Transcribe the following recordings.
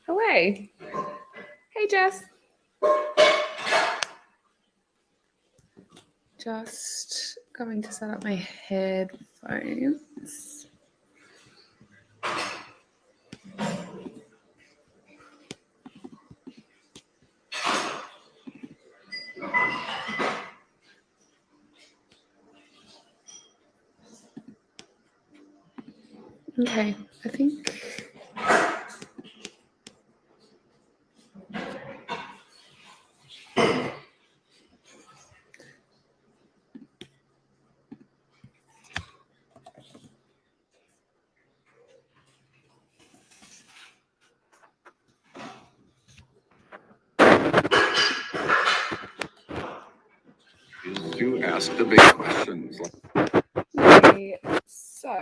Away. Hey, Jess. Just going to set up my headphones. Okay, I think. You ask the big questions. Okay, so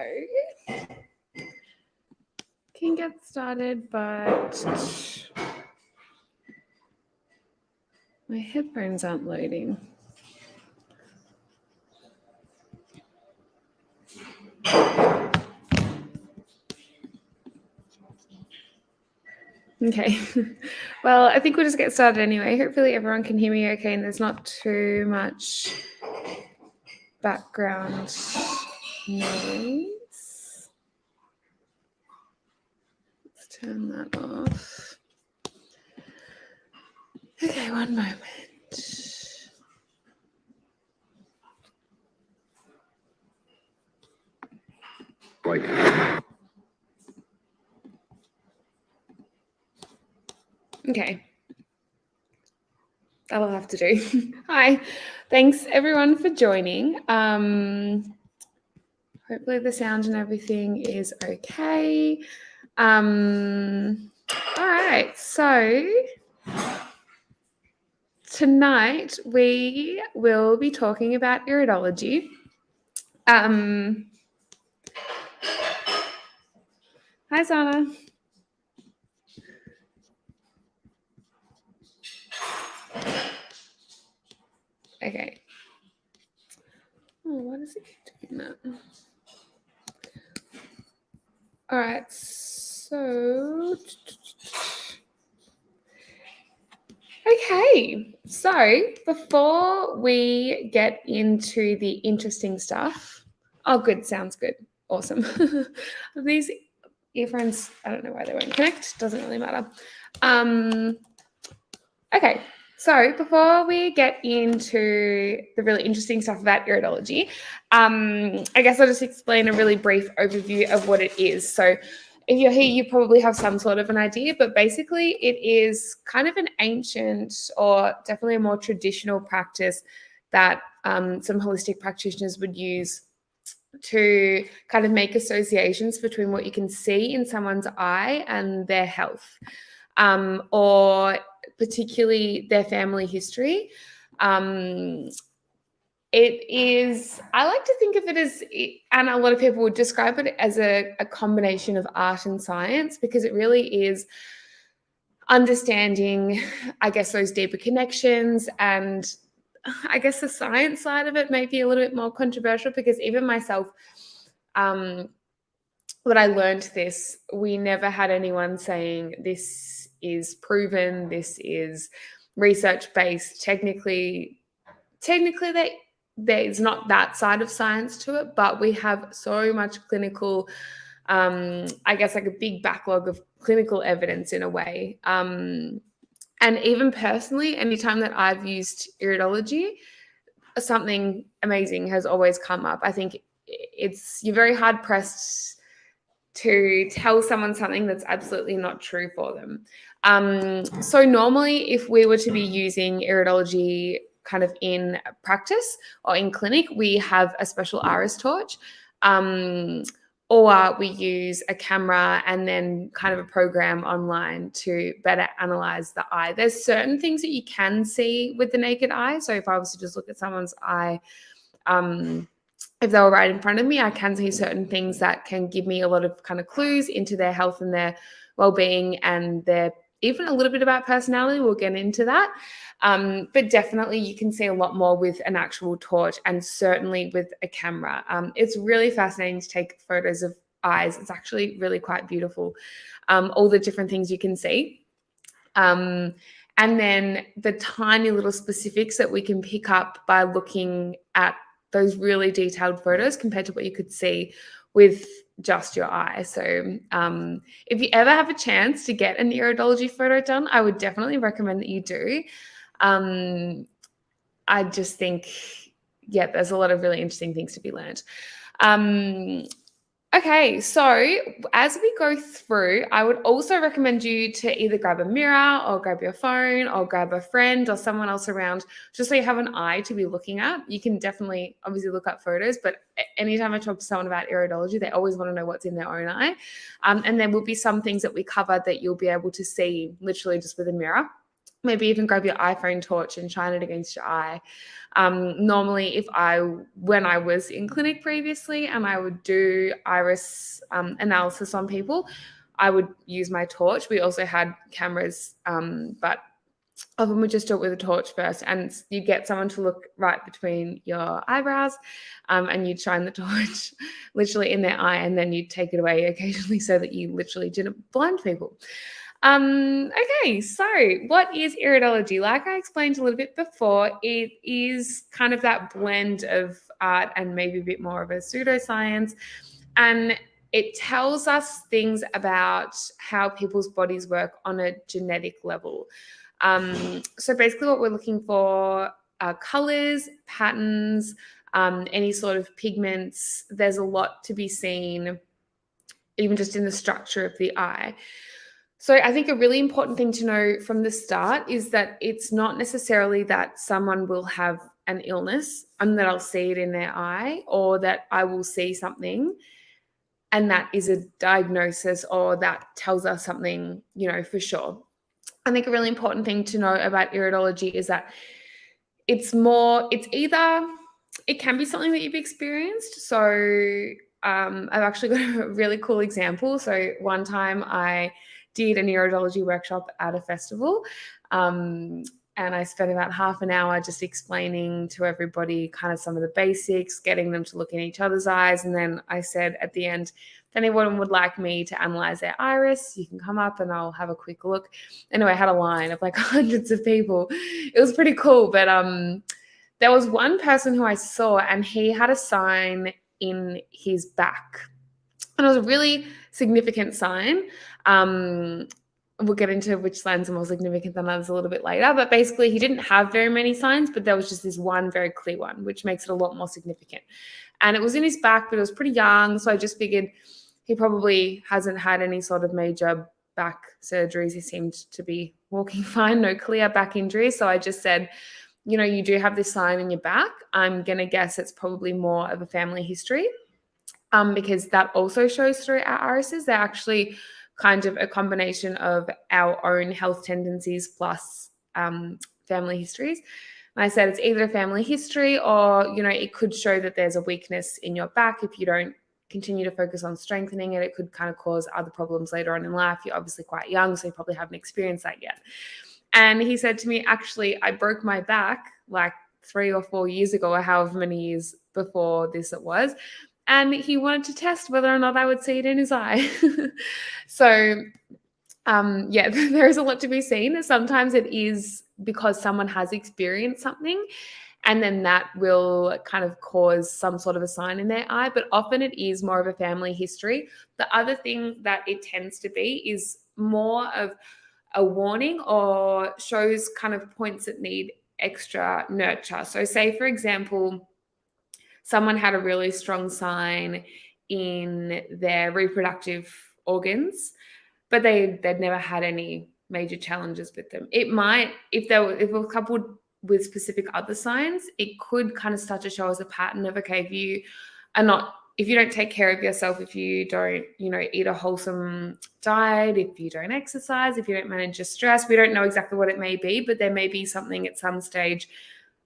can get started, but my headphones aren't loading. Okay, well, I think we'll just get started anyway. Hopefully everyone can hear me okay and there's not too much background noise. Let's turn that off. Okay, one moment. Like, Okay. That'll have to do. Hi. Thanks everyone for joining. Hopefully the sound and everything is okay. All right. So tonight we will be talking about iridology. Hi, Sana. Okay. Oh, what is it doing that? All right. So, okay. So before we get into the interesting stuff, oh, good. Sounds good. Awesome. These earphones, I don't know why they won't connect. Doesn't really matter. Okay. So before we get into the really interesting stuff about iridology, I guess I'll just explain a really brief overview of what it is. So if you're here, you probably have some sort of an idea, but basically it is kind of an ancient or definitely a more traditional practice that some holistic practitioners would use to kind of make associations between what you can see in someone's eye and their health, or particularly their family history. It is, I like to think of it as, and a lot of people would describe it as a combination of art and science, because it really is understanding, I guess, those deeper connections. And I guess the science side of it may be a little bit more controversial, because even myself, when I learned this, we never had anyone saying this is proven, this is research-based. Technically there's not that side of science to it, but we have so much clinical, I guess, like a big backlog of clinical evidence in a way. And even personally, anytime that I've used iridology, something amazing has always come up. I think you're very hard pressed to tell someone something that's absolutely not true for them. So normally, if we were to be using iridology kind of in practice or in clinic, we have a special iris torch, or we use a camera and then kind of a program online to better analyze the eye. There's certain things that you can see with the naked eye. So if I was to just look at someone's eye, if they were right in front of me, I can see certain things that can give me a lot of kind of clues into their health and their well-being, and their even a little bit about personality. We'll get into that. But definitely you can see a lot more with an actual torch, and certainly with a camera. It's really fascinating to take photos of eyes. It's actually really quite beautiful, all the different things you can see. And then the tiny little specifics that we can pick up by looking at those really detailed photos compared to what you could see with just your eye. So if you ever have a chance to get an iridology photo done, I would definitely recommend that you do. I just think, yeah, there's a lot of really interesting things to be learned. Okay, so as we go through, I would also recommend you to either grab a mirror or grab your phone or grab a friend or someone else around, just so you have an eye to be looking at. You can definitely obviously look up photos, but anytime I talk to someone about iridology, they always want to know what's in their own eye. And there will be some things that we cover that you'll be able to see literally just with a mirror. Maybe even grab your iPhone torch and shine it against your eye. Normally, when I was in clinic previously and I would do iris analysis on people, I would use my torch. We also had cameras, but often we just do it with a torch first, and you get someone to look right between your eyebrows, and you'd shine the torch literally in their eye, and then you'd take it away occasionally so that you literally didn't blind people. Okay, so what is iridology? Like I explained a little bit before, it is kind of that blend of art and maybe a bit more of a pseudoscience. And it tells us things about how people's bodies work on a genetic level. So basically what we're looking for are colors, patterns, any sort of pigments. There's a lot to be seen, even just in the structure of the eye. So I think a really important thing to know from the start is that it's not necessarily that someone will have an illness and that I'll see it in their eye, or that I will see something and that is a diagnosis or that tells us something, for sure. I think a really important thing to know about iridology is that it can be something that you've experienced. So I've actually got a really cool example. So one time I did an iridology workshop at a festival, and I spent about half an hour just explaining to everybody kind of some of the basics, getting them to look in each other's eyes. And then I said at the end, if anyone would like me to analyze their iris, you can come up and I'll have a quick look. Anyway, I had a line of like hundreds of people. It was pretty cool. But there was one person who I saw and he had a sign in his back. And it was a really significant sign. We'll get into which signs are more significant than others a little bit later. But basically, he didn't have very many signs, but there was just this one very clear one, which makes it a lot more significant. And it was in his back, but it was pretty young. So I just figured he probably hasn't had any sort of major back surgeries. He seemed to be walking fine, no clear back injuries. So I just said, you do have this sign in your back. I'm going to guess it's probably more of a family history. Because that also shows through our irises. They're actually kind of a combination of our own health tendencies plus family histories. And I said it's either a family history or, it could show that there's a weakness in your back. If you don't continue to focus on strengthening it, it could kind of cause other problems later on in life. You're obviously quite young, so you probably haven't experienced that yet. And he said to me, actually, I broke my back like 3 or 4 years ago, or however many years before this it was. And he wanted to test whether or not I would see it in his eye. So, there is a lot to be seen. Sometimes it is because someone has experienced something, and then that will kind of cause some sort of a sign in their eye. But often it is more of a family history. The other thing that it tends to be is more of a warning or shows kind of points that need extra nurture. So say, for example, someone had a really strong sign in their reproductive organs, but they'd never had any major challenges with them. It might, if it was coupled with specific other signs, it could kind of start to show us a pattern of, okay, if you don't take care of yourself, if you don't, eat a wholesome diet, if you don't exercise, if you don't manage your stress, we don't know exactly what it may be, but there may be something at some stage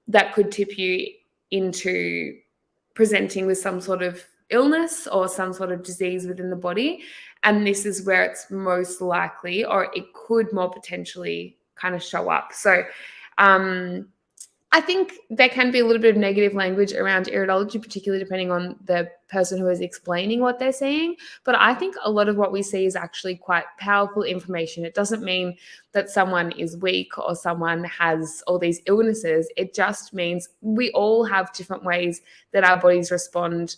that could tip you into presenting with some sort of illness or some sort of disease within the body. And this is where it's most likely, or it could more potentially kind of show up. So I think there can be a little bit of negative language around iridology, particularly depending on the person who is explaining what they're seeing. But I think a lot of what we see is actually quite powerful information. It doesn't mean that someone is weak or someone has all these illnesses. It just means we all have different ways that our bodies respond,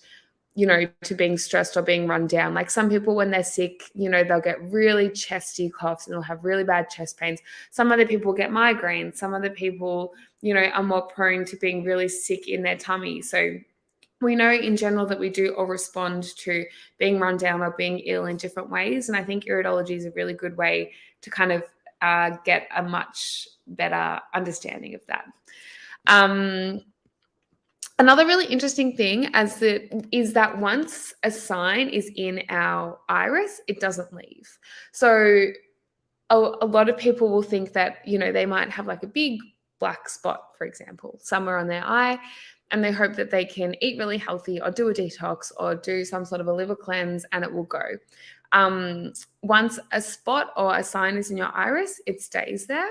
to being stressed or being run down. Like some people, when they're sick, they'll get really chesty coughs and they'll have really bad chest pains. Some other people get migraines. Some other people, are more prone to being really sick in their tummy. So we know in general that we do all respond to being run down or being ill in different ways. And I think iridology is a really good way to kind of get a much better understanding of that. Another really interesting thing is that once a sign is in our iris, it doesn't leave. So a lot of people will think that, they might have like a big black spot, for example, somewhere on their eye, and they hope that they can eat really healthy or do a detox or do some sort of a liver cleanse and it will go. Once a spot or a sign is in your iris, it stays there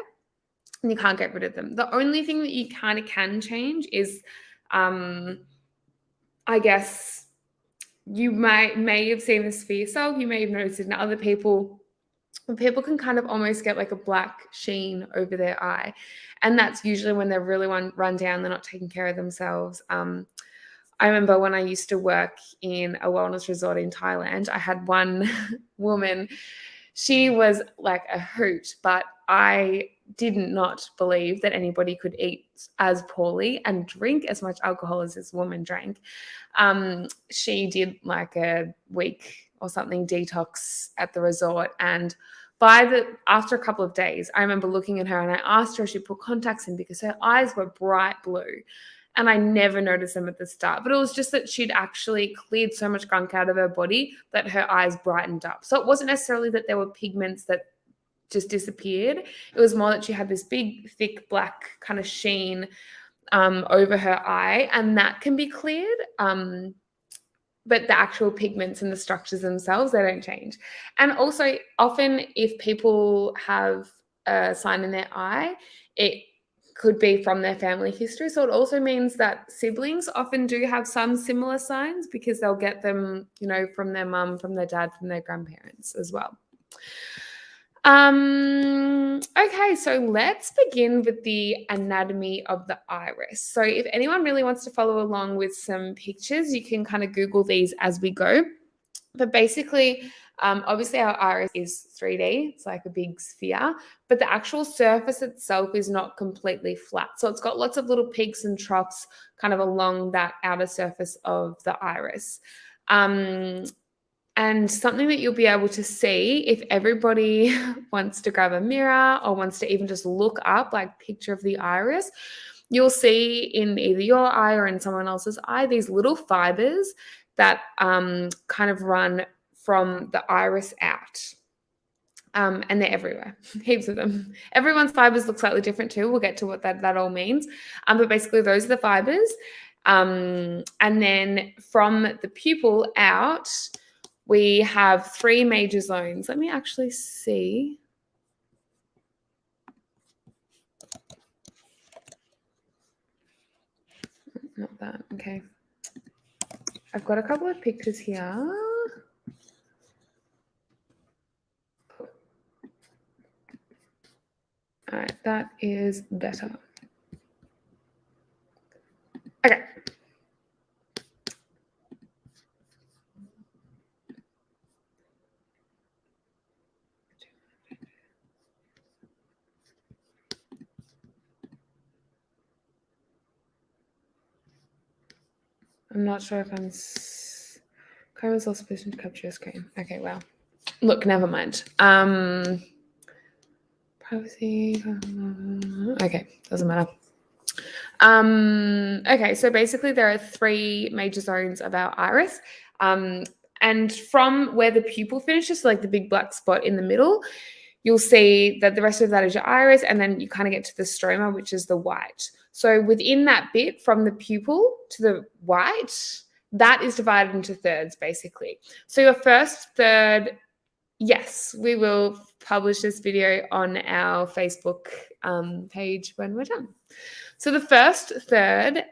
and you can't get rid of them. The only thing that you kind of can change is I guess you may have seen this for yourself. You may have noticed it in other people. People can kind of almost get like a black sheen over their eye. And that's usually when they're really run down, they're not taking care of themselves. I remember when I used to work in a wellness resort in Thailand, I had one woman, she was like a hoot, but I did not believe that anybody could eat as poorly and drink as much alcohol as this woman drank. She did like a week or something detox at the resort, and after a couple of days, I remember looking at her and I asked her if she put contacts in because her eyes were bright blue. And I never noticed them at the start, but it was just that she'd actually cleared so much gunk out of her body that her eyes brightened up. So it wasn't necessarily that there were pigments that just disappeared. It was more that she had this big, thick, black kind of sheen over her eye, and that can be cleared. But the actual pigments and the structures themselves, they don't change. And also, often if people have a sign in their eye, it could be from their family history. So it also means that siblings often do have some similar signs because they'll get them, from their mum, from their dad, from their grandparents as well. Okay, so let's begin with the anatomy of the iris. So if anyone really wants to follow along with some pictures, you can kind of Google these as we go. But basically, obviously our iris is 3D. It's like a big sphere, but the actual surface itself is not completely flat. So it's got lots of little peaks and troughs kind of along that outer surface of the iris. And something that you'll be able to see if everybody wants to grab a mirror or wants to even just look up like picture of the iris, you'll see in either your eye or in someone else's eye, these little fibers that kind of run from the iris out. And they're everywhere, heaps of them. Everyone's fibers look slightly different too. We'll get to what that all means. But basically those are the fibers. And then from the pupil out, we have 3 major zones. Let me actually see. Not that, okay. I've got a couple of pictures here. All right, that is better. Okay. I'm not sure if camera's also positioned to capture your screen. Okay, well, look, never mind. Privacy. Okay, doesn't matter. Okay, so basically there are 3 major zones of our iris. And from where the pupil finishes, so like the big black spot in the middle, you'll see that the rest of that is your iris, and then you kind of get to the stroma, which is the white. So within that bit from the pupil to the white, that is divided into thirds, basically. So your first third, Yes, we will publish this video on our Facebook page when we're done. So the first third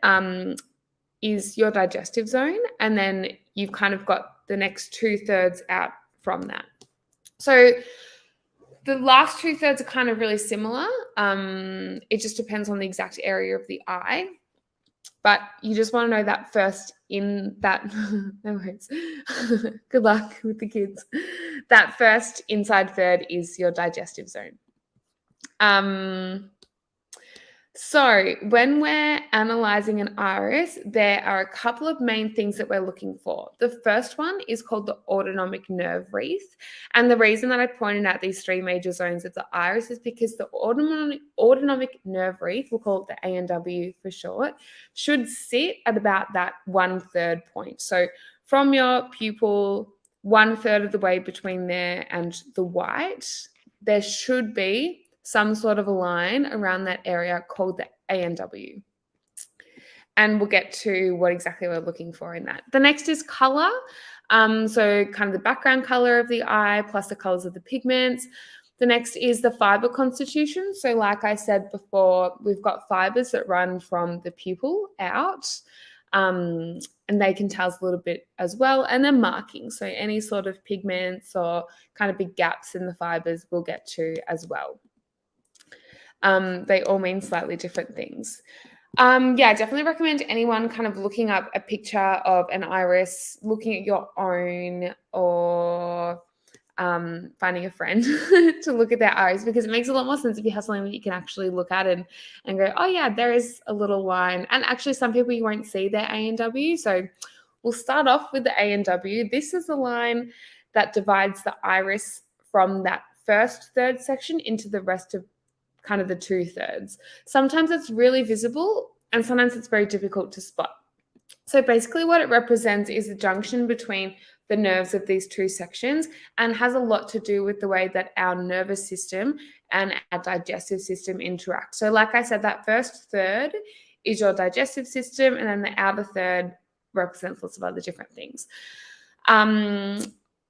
is your digestive zone, and then you've kind of got the next 2/3 out from that. So the last 2/3 are kind of really similar. It just depends on the exact area of the eye. But you just want to know that first in that, no worries. Good luck with the kids. That first inside third is your digestive zone. So when we're analyzing an iris, there are a couple of main things that we're looking for. The first one is called the autonomic nerve wreath. And the reason that I pointed out these three major zones of the iris is because the autonomic nerve wreath, we'll call it the ANW for short, should sit at about that 1/3 point. So from your pupil, 1/3 of the way between there and the white, there should be some sort of a line around that area called the ANW. And we'll get to what exactly we're looking for in that. The next is color. So kind of the background color of the eye plus the colors of the pigments. The next is the fiber constitution. So like I said before, we've got fibers that run from the pupil out. And they can tell us a little bit as well. And then markings. So any sort of pigments or kind of big gaps in the fibers we'll get to as well. They all mean slightly different things. Yeah, definitely recommend anyone kind of looking up a picture of an iris, looking at your own, or finding a friend to look at their iris, because it makes a lot more sense if you have something that you can actually look at and go, oh yeah, there is a little line. And actually some people you won't see their ANW. So we'll start off with the ANW. This is the line that divides the iris from that first third section into the rest of kind of the 2/3. Sometimes it's really visible and sometimes it's very difficult to spot. So basically what it represents is the junction between the nerves of these two sections, and has a lot to do with the way that our nervous system and our digestive system interact. So like I said, that first third is your digestive system, and then the outer third represents lots of other different things.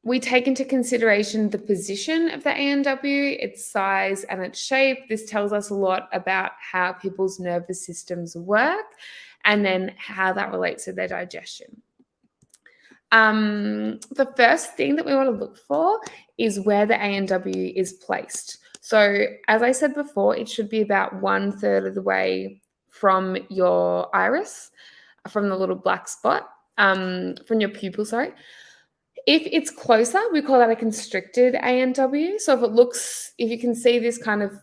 We take into consideration the position of the ANW, its size and its shape. This tells us a lot about how people's nervous systems work and then how that relates to their digestion. The first thing that we want to look for is where the ANW is placed. So as I said before, it should be about 1/3 of the way from your iris, from the little black spot, from your pupil, sorry. If it's closer, we call that a constricted ANW. So if you can see this kind of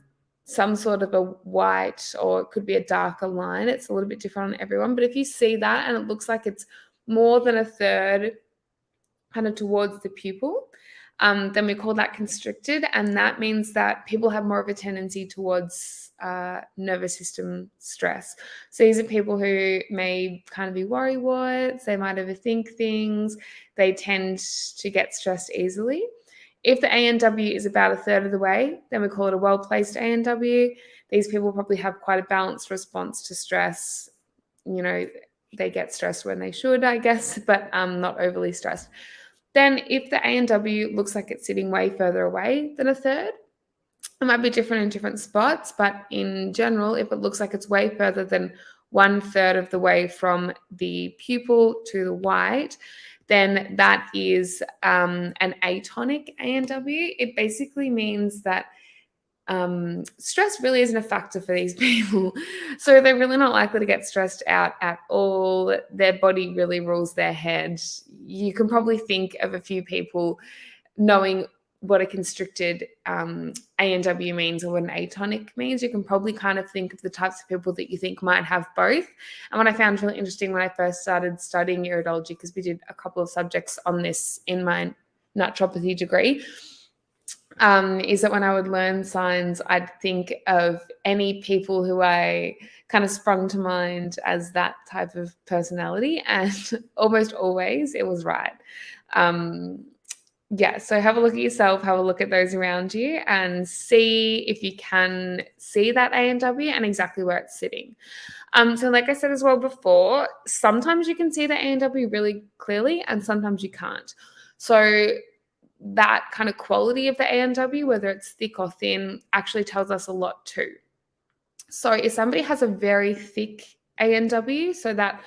some sort of a white, or it could be a darker line, it's a little bit different on everyone. But if you see that and it looks like it's more than 1/3 kind of towards the pupil, then we call that constricted. And that means that people have more of a tendency towards nervous system stress. So these are people who may kind of be worrywarts, they might overthink things, they tend to get stressed easily. If the ANW is about 1/3 of the way, then we call it a well-placed ANW. These people probably have quite a balanced response to stress. You know, they get stressed when they should, I guess, but not overly stressed. Then if the ANW looks like it's sitting way further away than 1/3, it might be different in different spots, but in general, if it looks like it's way further than 1/3 of the way from the pupil to the white, then that is an atonic ANW. It basically means that stress really isn't a factor for these people. So they're really not likely to get stressed out at all. Their body really rules their head. You can probably think of a few people knowing what a constricted ANW means or what an atonic means. You can probably kind of think of the types of people that you think might have both. And what I found really interesting when I first started studying iridology, because we did a couple of subjects on this in my naturopathy degree, is that when I would learn signs, I'd think of any people who I kind of sprung to mind as that type of personality, and almost always it was right. Yeah, so have a look at yourself, have a look at those around you, and see if you can see that ANW and exactly where it's sitting. So like I said as well before, sometimes you can see the ANW really clearly and sometimes you can't. So that kind of quality of the A&W, whether it's thick or thin, actually tells us a lot too. So if somebody has a very thick A&W, so that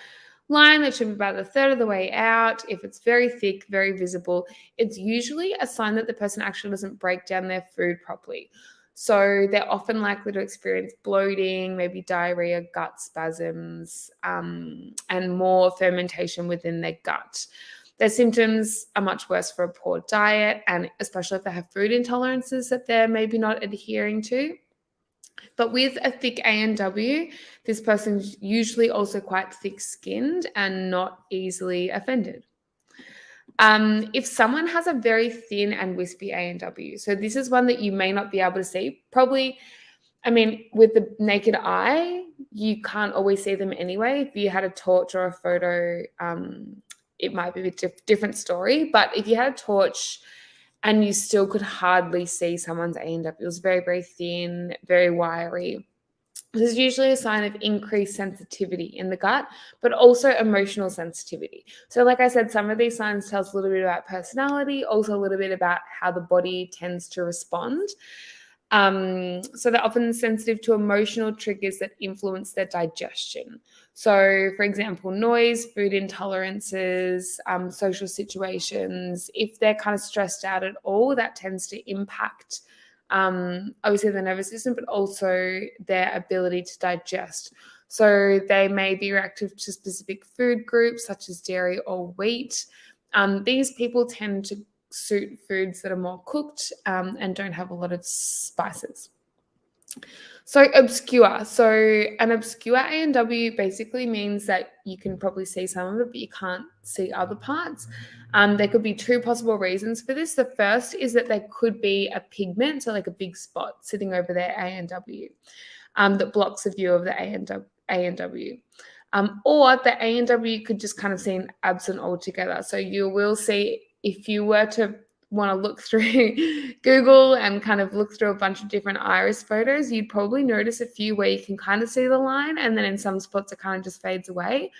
line that should be about a third of the way out, if it's very thick, very visible, it's usually a sign that the person actually doesn't break down their food properly. So they're often likely to experience bloating, maybe diarrhea, gut spasms, and more fermentation within their gut. Their symptoms are much worse for a poor diet, and especially if they have food intolerances that they're maybe not adhering to. But with a thick A&W, this person's usually also quite thick-skinned and not easily offended. If someone has a very thin and wispy A&W, so this is one that you may not be able to see, probably, I mean, with the naked eye, you can't always see them anyway. If you had a torch or a photo, it might be a different story. But if you had a torch and you still could hardly see someone's A&W, it was very, very thin, very wiry, this is usually a sign of increased sensitivity in the gut, but also emotional sensitivity. So like I said, some of these signs tell us a little bit about personality, also a little bit about how the body tends to respond. So they're often sensitive to emotional triggers that influence their digestion. So, for example, noise, food intolerances, social situations. If they're kind of stressed out at all, that tends to impact obviously the nervous system, but also their ability to digest. So they may be reactive to specific food groups such as dairy or wheat. These people tend to suit foods that are more cooked and don't have a lot of spices. So obscure. So an obscure A&W basically means that you can probably see some of it, but you can't see other parts. There could be two possible reasons for this. The first is that there could be a pigment, so like a big spot sitting over their A&W that blocks the view of the A&W. Or the A&W could just kind of seem absent altogether. So you will see, if you were to want to look through Google and kind of look through a bunch of different iris photos, you'd probably notice a few where you can kind of see the line, and then in some spots it kind of just fades away.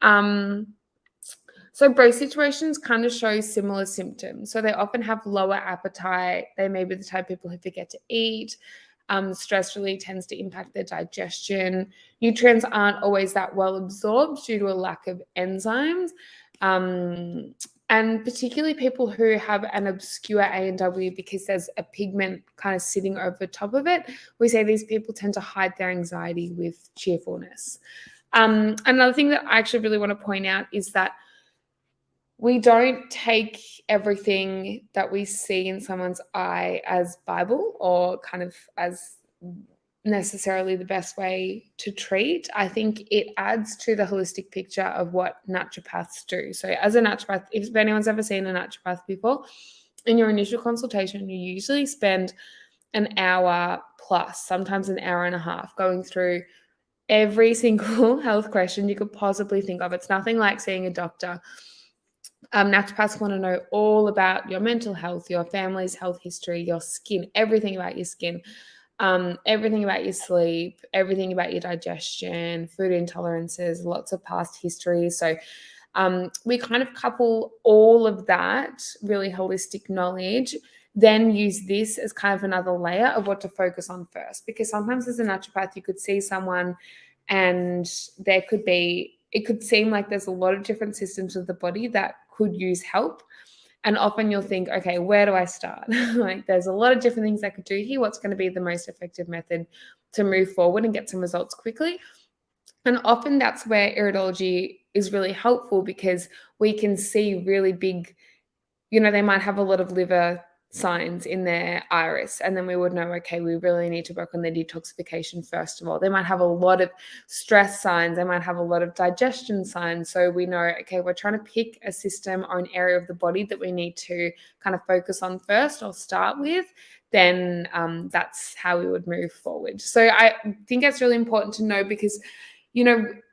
So both situations kind of show similar symptoms. So they often have lower appetite. They may be the type of people who forget to eat. Stress really tends to impact their digestion. Nutrients aren't always that well absorbed due to a lack of enzymes. And particularly people who have an obscure A&W because there's a pigment kind of sitting over the top of it, we say these people tend to hide their anxiety with cheerfulness. Another thing that I actually really want to point out is that we don't take everything that we see in someone's eye as Bible or kind of as necessarily the best way to treat. I think it adds to the holistic picture of what naturopaths do. So as a naturopath, if anyone's ever seen a naturopath before, in your initial consultation, you usually spend an hour plus, sometimes an hour and a half, going through every single health question you could possibly think of. It's nothing like seeing a doctor. Naturopaths want to know all about your mental health, your family's health history, your skin, everything about your skin. Everything about your sleep, everything about your digestion, food intolerances, lots of past history. So we kind of couple all of that really holistic knowledge, then use this as kind of another layer of what to focus on first. Because sometimes as a naturopath, you could see someone and it could seem like there's a lot of different systems of the body that could use help. And often you'll think, okay, where do I start? Like there's a lot of different things I could do here. What's going to be the most effective method to move forward and get some results quickly? And often that's where iridology is really helpful, because we can see really big, they might have a lot of liver signs in their iris, and then we would know, okay, we really need to work on their detoxification first of all. They might have a lot of stress signs, they might have a lot of digestion signs, so we know, okay, we're trying to pick a system or an area of the body that we need to kind of focus on first or start with. Then that's how we would move forward. So I think it's really important to know, because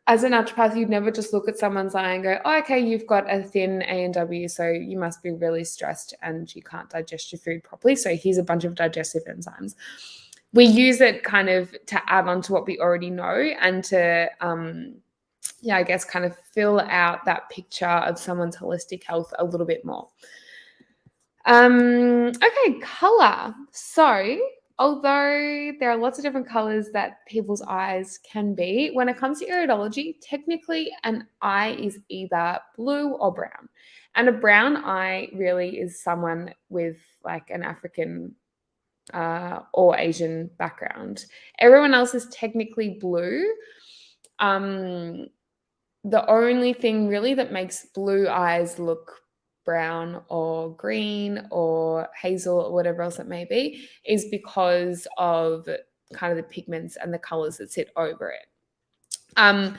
as a naturopath, you'd never just look at someone's eye and go, oh, okay, you've got a thin A&W, so you must be really stressed and you can't digest your food properly. So here's a bunch of digestive enzymes. We use it kind of to add on to what we already know, and to, I guess, kind of fill out that picture of someone's holistic health a little bit more. Okay, color. So, although there are lots of different colors that people's eyes can be, when it comes to iridology, technically an eye is either blue or brown. And a brown eye really is someone with like an African or Asian background. Everyone else is technically blue. The only thing really that makes blue eyes look brown or green or hazel or whatever else it may be is because of kind of the pigments and the colors that sit over it.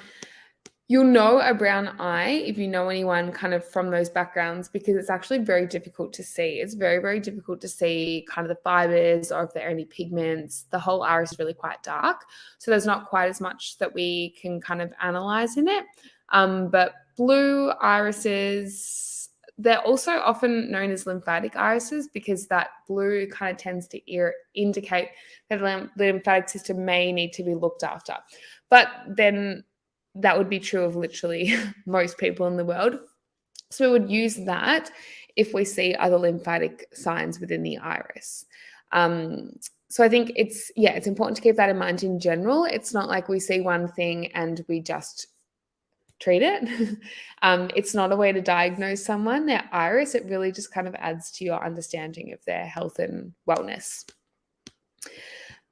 You'll know a brown eye if you know anyone kind of from those backgrounds because it's actually very difficult to see. It's very, very difficult to see kind of the fibers or if there are any pigments. The whole iris is really quite dark. So there's not quite as much that we can kind of analyze in it. But blue irises, they're also often known as lymphatic irises because that blue kind of tends to indicate that the lymphatic system may need to be looked after. But then that would be true of literally most people in the world. So we would use that if we see other lymphatic signs within the iris. So I think it's important to keep that in mind in general. It's not like we see one thing and we just treat it. It's not a way to diagnose someone, their iris. It really just kind of adds to your understanding of their health and wellness.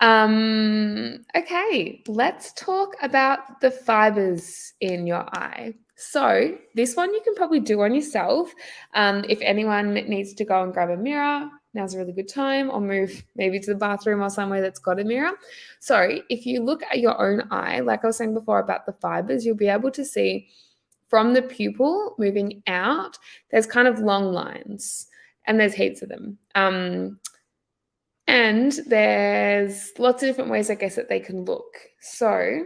Okay, let's talk about the fibers in your eye. So this one you can probably do on yourself. If anyone needs to go and grab a mirror, now's a really good time, or move maybe to the bathroom or somewhere that's got a mirror. So if you look at your own eye, like I was saying before about the fibers, you'll be able to see from the pupil moving out, there's kind of long lines and there's heaps of them. And there's lots of different ways, I guess, that they can look. So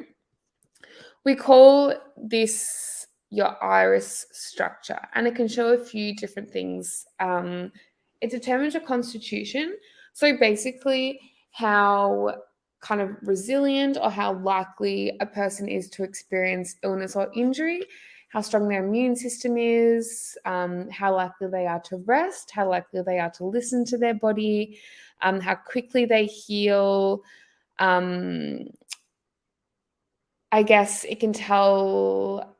we call this your iris structure, and it can show a few different things. It determines your constitution. So basically how kind of resilient or how likely a person is to experience illness or injury, how strong their immune system is, how likely they are to rest, how likely they are to listen to their body, how quickly they heal. I guess it can tell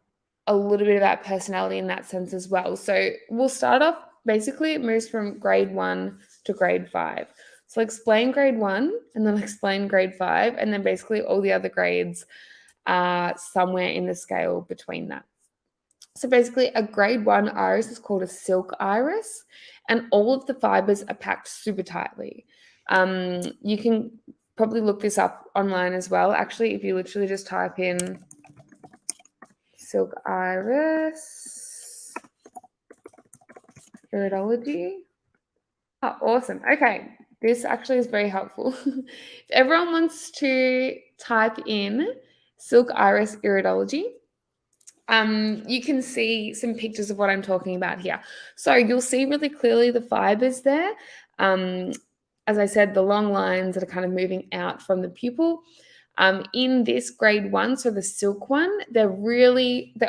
a little bit about personality in that sense as well. So we'll start off, basically it moves from grade 1 to grade 5. So I'll explain grade 1 and then I'll explain grade 5, and then basically all the other grades are somewhere in the scale between that. So basically a grade 1 iris is called a silk iris, and all of the fibers are packed super tightly. You can probably look this up online as well. Actually, if you literally just type in silk iris iridology. Oh, awesome. Okay, this actually is very helpful. If everyone wants to type in silk iris iridology, you can see some pictures of what I'm talking about here. So you'll see really clearly the fibers there. As I said, the long lines that are kind of moving out from the pupil. In this grade 1, so the silk one, they're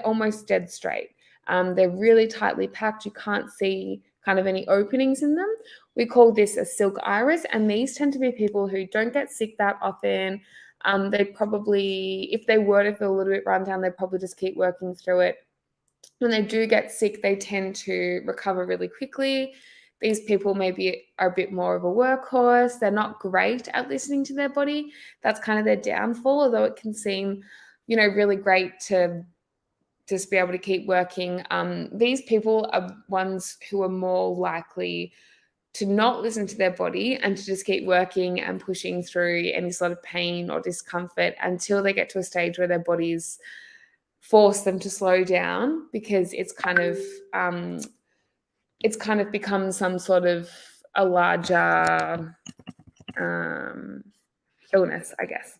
almost dead straight. They're really tightly packed. You can't see kind of any openings in them. We call this a silk iris, and these tend to be people who don't get sick that often. They probably, if they were to feel a little bit run down, they'd probably just keep working through it. When they do get sick, they tend to recover really quickly. These people maybe are a bit more of a workhorse. They're not great at listening to their body. That's kind of their downfall, although it can seem, really great to just be able to keep working. These people are ones who are more likely to not listen to their body and to just keep working and pushing through any sort of pain or discomfort until they get to a stage where their bodies force them to slow down, because it's kind of become some sort of a larger illness, I guess.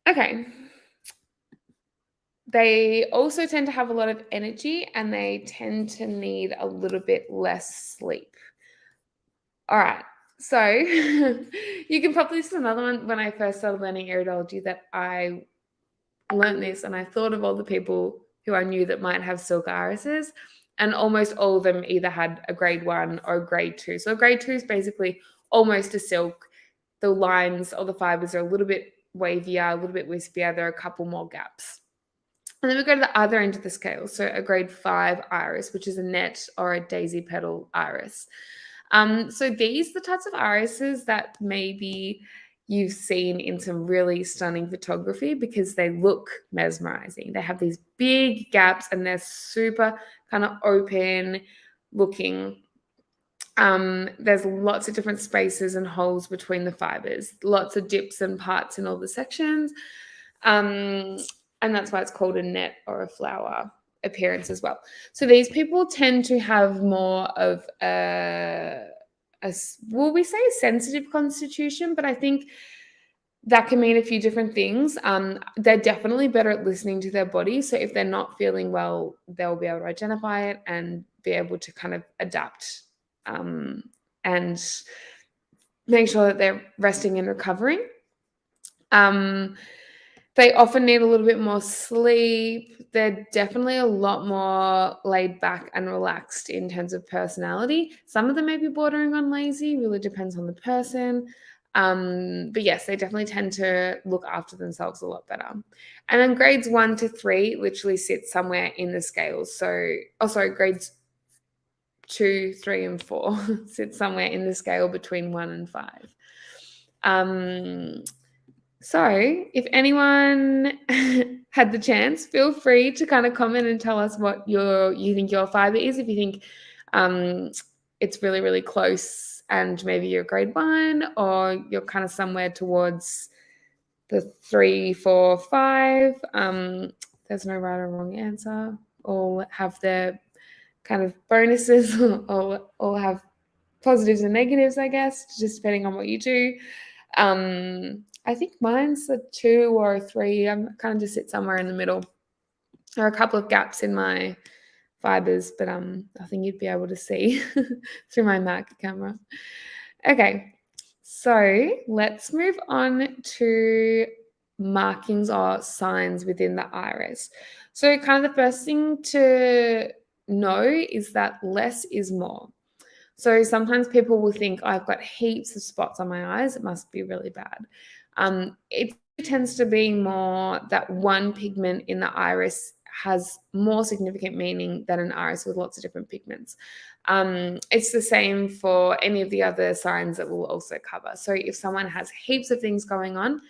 Okay. They also tend to have a lot of energy and they tend to need a little bit less sleep. All right. So you can probably, this is another one. When I first started learning iridology, that I learned this and I thought of all the people who I knew that might have silk irises. And almost all of them either had a grade 1 or a grade 2. So a grade 2 is basically almost a silk. The lines or the fibers are a little bit wavier, a little bit wispier. There are a couple more gaps. And then we go to the other end of the scale. So a grade 5 iris, which is a net or a daisy petal iris. So these are the types of irises that maybe you've seen in some really stunning photography because they look mesmerizing. They have these big gaps and they're super kind of open looking. There's lots of different spaces and holes between the fibers, lots of dips and parts in all the sections. And that's why it's called a net or a flower appearance as well. So these people tend to have more of will we say a sensitive constitution, but I think that can mean a few different things. They're definitely better at listening to their body. So if they're not feeling well, they'll be able to identify it and be able to kind of adapt and make sure that they're resting and recovering. They often need a little bit more sleep. They're definitely a lot more laid back and relaxed in terms of personality. Some of them may be bordering on lazy, really depends on the person. But yes, they definitely tend to look after themselves a lot better. And then grades 1 to 3 literally sit somewhere in the scales. Grades 2, 3, and 4 sit somewhere in the scale between 1 and 5. So if anyone had the chance, feel free to kind of comment and tell us what you think your fiber is. If you think it's really, really close and maybe you're grade 1 or you're kind of somewhere towards the 3, 4, 5. There's no right or wrong answer. All have their kind of bonuses or have positives and negatives, I guess, just depending on what you do. I think mine's a 2 or a 3. I'm kind of just sit somewhere in the middle. There are a couple of gaps in my fibers, but nothing you'd be able to see through my Mac camera. Okay, so let's move on to markings or signs within the iris. So kind of the first thing to know is that less is more. So sometimes people will think, oh, I've got heaps of spots on my eyes. It must be really bad. It tends to be more that one pigment in the iris has more significant meaning than an iris with lots of different pigments. It's the same for any of the other signs that we'll also cover. So if someone has heaps of things going on,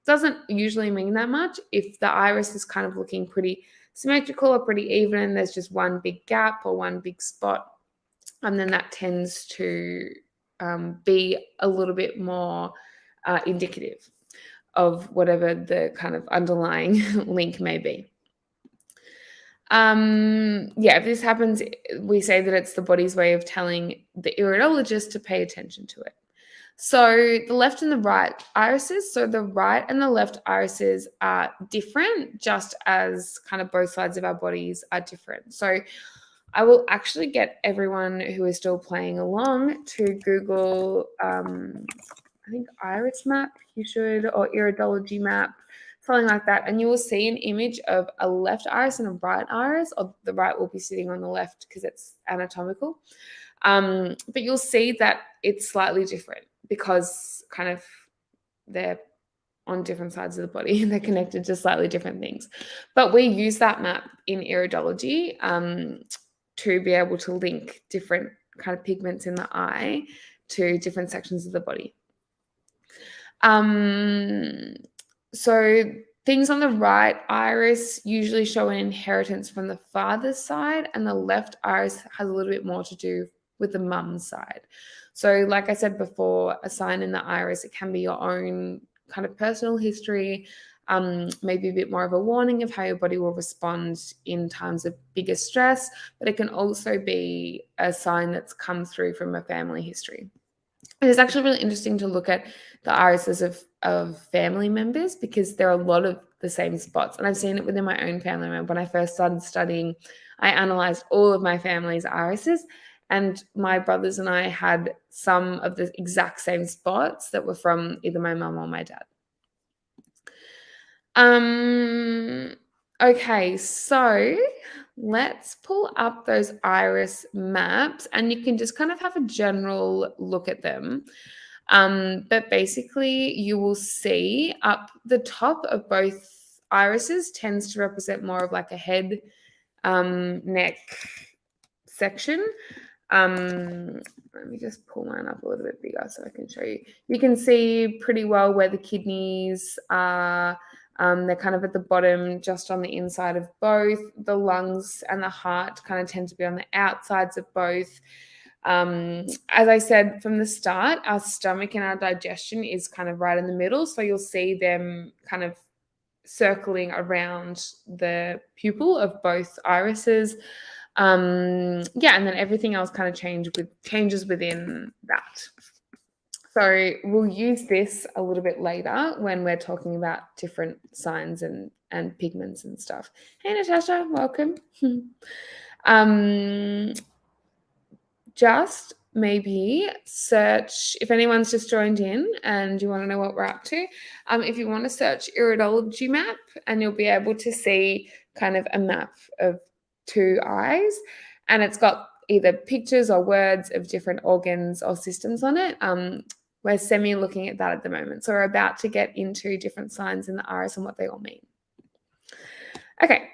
doesn't usually mean that much. If the iris is kind of looking pretty symmetrical or pretty even and there's just one big gap or one big spot, and then that tends to be a little bit more indicative of whatever the kind of underlying link may be. If this happens, we say that it's the body's way of telling the iridologist to pay attention to it. So the left and the right irises, so the right and the left irises are different, just as kind of both sides of our bodies are different. So I will actually get everyone who is still playing along to Google, I think iris map, you should, or iridology map, something like that. And you will see an image of a left iris and a right iris, or the right will be sitting on the left because it's anatomical. But you'll see that it's slightly different because kind of they're on different sides of the body and they're connected to slightly different things. But we use that map in iridology to be able to link different kind of pigments in the eye to different sections of the body. So things on the right iris usually show an inheritance from the father's side, and the left iris has a little bit more to do with the mum's side. So like I said before, a sign in the iris, it can be your own kind of personal history, maybe a bit more of a warning of how your body will respond in times of bigger stress, but it can also be a sign that's come through from a family history. And it's actually really interesting to look at the irises of family members because there are a lot of the same spots. And I've seen it within my own family. When I first started studying, I analyzed all of my family's irises, and my brothers and I had some of the exact same spots that were from either my mum or my dad. Okay, so let's pull up those iris maps and you can just kind of have a general look at them. But basically, you will see up the top of both irises tends to represent more of like a head, neck section. Let me just pull mine up a little bit bigger so I can show you. You can see pretty well where the kidneys are. They're kind of at the bottom, just on the inside of both. The lungs and the heart kind of tend to be on the outsides of both. As I said from the start, our stomach and our digestion is kind of right in the middle. So you'll see them kind of circling around the pupil of both irises. And then everything else kind of changes within that. So we'll use this a little bit later when we're talking about different signs and pigments and stuff. Hey, Natasha, welcome. Just maybe search, if anyone's just joined in and you want to know what we're up to, if you want to search iridology map, and you'll be able to see kind of a map of two eyes, and it's got either pictures or words of different organs or systems on it. We're semi-looking at that at the moment. So we're about to get into different signs in the iris and what they all mean. Okay,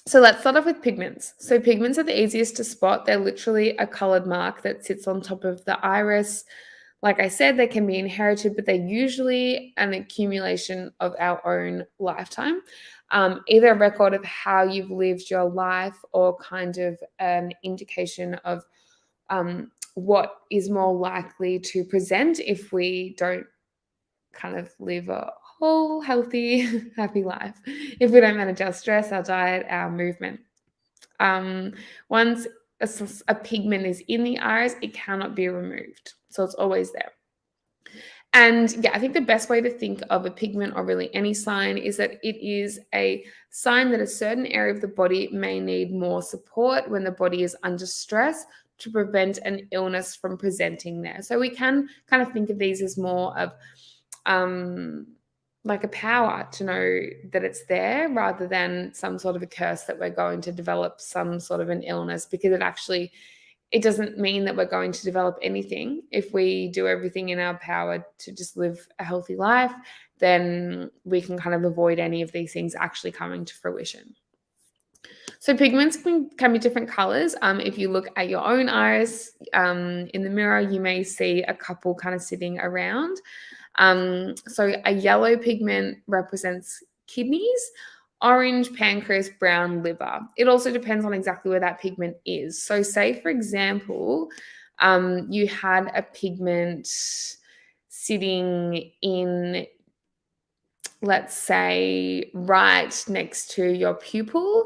so let's start off with pigments. So pigments are the easiest to spot. They're literally a colored mark that sits on top of the iris. Like I said, they can be inherited, but they're usually an accumulation of our own lifetime. Either a record of how you've lived your life or kind of an indication of what is more likely to present if we don't kind of live a whole healthy, happy life, if we don't manage our stress, our diet, our movement. Once a pigment is in the iris, it cannot be removed. So it's always there. And yeah, I think the best way to think of a pigment, or really any sign, is that it is a sign that a certain area of the body may need more support when the body is under stress to prevent an illness from presenting there. So we can kind of think of these as more of like a power to know that it's there, rather than some sort of a curse that we're going to develop some sort of an illness, because it doesn't mean that we're going to develop anything. If we do everything in our power to just live a healthy life, then we can kind of avoid any of these things actually coming to fruition. So pigments can be different colors. If you look at your own iris in the mirror, you may see a couple kind of sitting around. So a yellow pigment represents kidneys, orange, pancreas, brown, liver. It also depends on exactly where that pigment is. So say, for example, you had a pigment sitting in, let's say, right next to your pupil,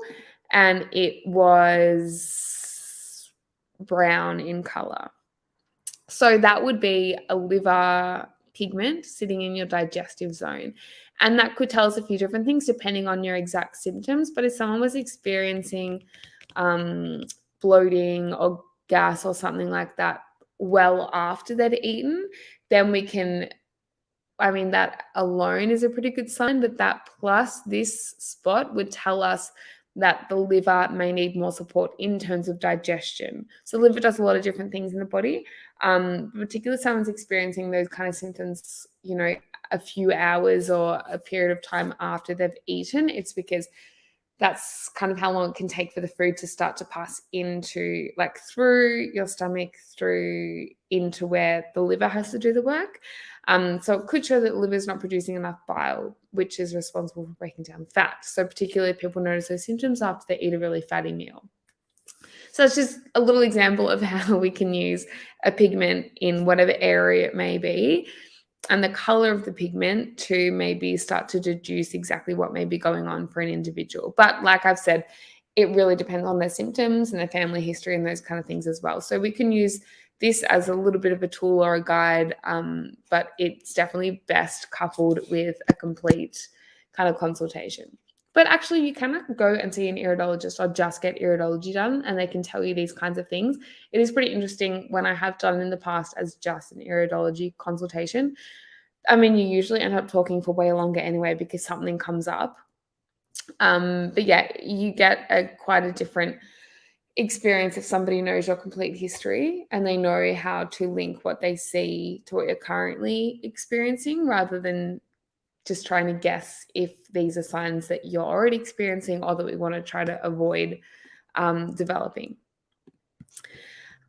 and it was brown in color. So that would be a liver pigment sitting in your digestive zone. And that could tell us a few different things depending on your exact symptoms. But if someone was experiencing bloating or gas or something like that well after they'd eaten, then that alone is a pretty good sign. But that plus this spot would tell us that the liver may need more support in terms of digestion. So the liver does a lot of different things in the body. Particularly if someone's experiencing those kind of symptoms, a few hours or a period of time after they've eaten, it's because that's kind of how long it can take for the food to start to pass into, like, through your stomach, through into where the liver has to do the work. So it could show that the liver is not producing enough bile, which is responsible for breaking down fat. So particularly if people notice those symptoms after they eat a really fatty meal. So it's just a little example of how we can use a pigment in whatever area it may be, and the color of the pigment to maybe start to deduce exactly what may be going on for an individual. But like I've said, it really depends on their symptoms and their family history and those kind of things as well. So we can use this as a little bit of a tool or a guide, but it's definitely best coupled with a complete kind of consultation. But actually, you can go and see an iridologist or just get iridology done, and they can tell you these kinds of things. It is pretty interesting when I have done in the past as just an iridology consultation. I mean, you usually end up talking for way longer anyway because something comes up. But yeah, you get quite a different experience if somebody knows your complete history and they know how to link what they see to what you're currently experiencing, rather than just trying to guess if these are signs that you're already experiencing or that we want to try to avoid developing.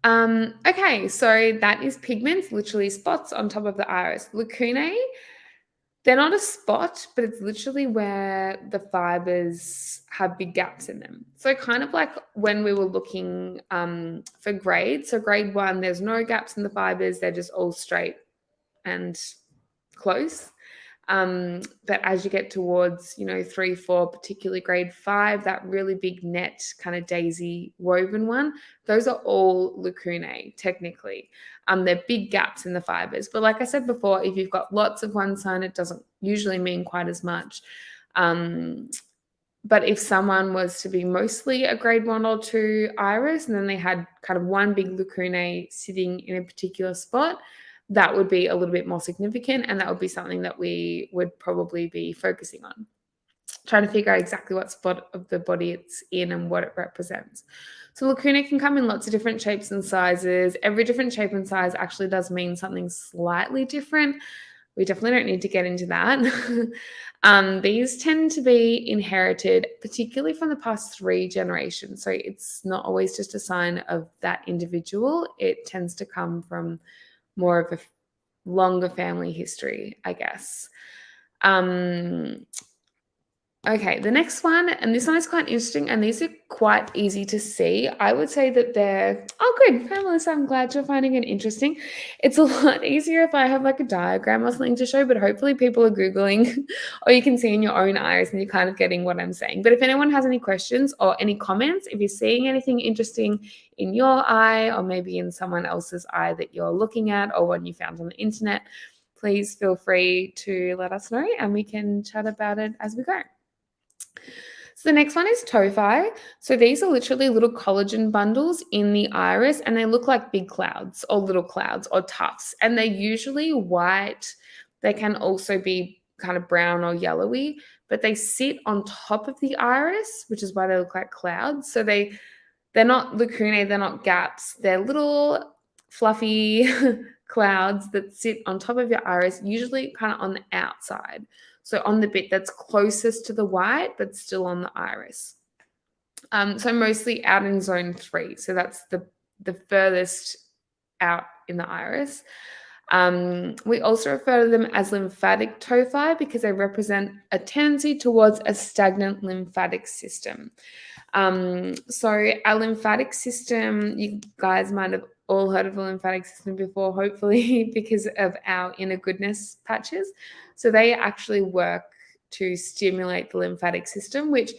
Okay, so that is pigments, literally spots on top of the iris. Lacunae, they're not a spot, but it's literally where the fibers have big gaps in them. So kind of like when we were looking for grade. So grade 1, there's no gaps in the fibers. They're just all straight and close. But as you get towards, 3, 4, particularly grade 5, that really big net kind of daisy woven one, those are all lacunae technically. They're big gaps in the fibers. But like I said before, if you've got lots of one sign, it doesn't usually mean quite as much. But if someone was to be mostly a grade 1 or 2 iris, and then they had kind of one big lacunae sitting in a particular spot, that would be a little bit more significant, and that would be something that we would probably be focusing on, trying to figure out exactly what spot of the body it's in and what it represents. So lacunae can come in lots of different shapes and sizes. Every different shape and size actually does mean something slightly different. We definitely don't need to get into that. These tend to be inherited, particularly from the past 3 generations. So it's not always just a sign of that individual. It tends to come from more of a longer family history, I guess. Okay, the next one, and this one is quite interesting, and these are quite easy to see. I would say that they're, oh good, Melissa, I'm glad you're finding it interesting. It's a lot easier if I have like a diagram or something to show, but hopefully people are Googling or you can see in your own eyes and you're kind of getting what I'm saying. But if anyone has any questions or any comments, if you're seeing anything interesting in your eye or maybe in someone else's eye that you're looking at or one you found on the internet, please feel free to let us know and we can chat about it as we go. So the next one is tophi. So these are literally little collagen bundles in the iris, and they look like big clouds or little clouds or tufts, and they're usually white. They can also be kind of brown or yellowy, but they sit on top of the iris, which is why they look like clouds. So they're not lacunae, they're not gaps. They're little fluffy clouds that sit on top of your iris, usually kind of on the outside. So on the bit that's closest to the white, but still on the iris. So mostly out in zone 3. So that's the furthest out in the iris. We also refer to them as lymphatic tophi because they represent a tendency towards a stagnant lymphatic system. So our lymphatic system, you guys might have all heard of the lymphatic system before, hopefully, because of our inner goodness patches. So they actually work to stimulate the lymphatic system, which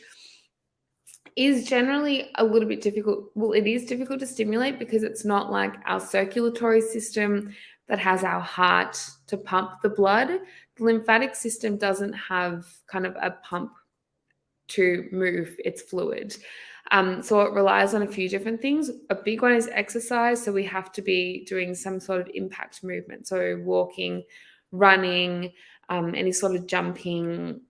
is generally a little bit difficult. Well, it is difficult to stimulate because it's not like our circulatory system that has our heart to pump the blood. The lymphatic system doesn't have kind of a pump to move its fluid. So it relies on a few different things. A big one is exercise. So we have to be doing some sort of impact movement. So walking, running, any sort of jumping,